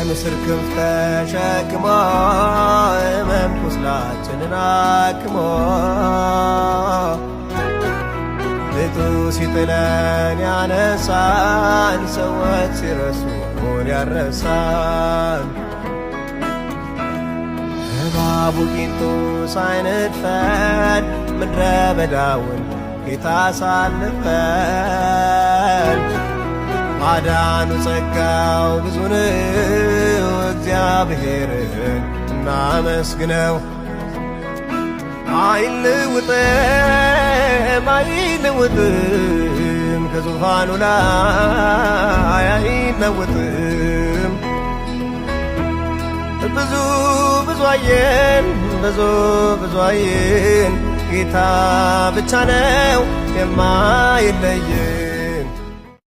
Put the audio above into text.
በንስር ክንፍ ተሸክሞ ሕመም ቁስላችንን አክሞ ቤቱ ሲጥለን ያነሳን ሰዎች ሲረሱን ያረሳን እባቡ ቂንጡ ሳይነድፈን ምድረ በዳውን ጌታ አሳልፈን ማዳኑ ጸጋው ብዙ ነው እግዚአብሔርን እናመስግነው። አይለወጥም አይለወጥም ከዙፋኑ ላይ አይለወጥም። ብዙ አየን ብዙ አየን ጌታ ብቻ ነው የማይለየን።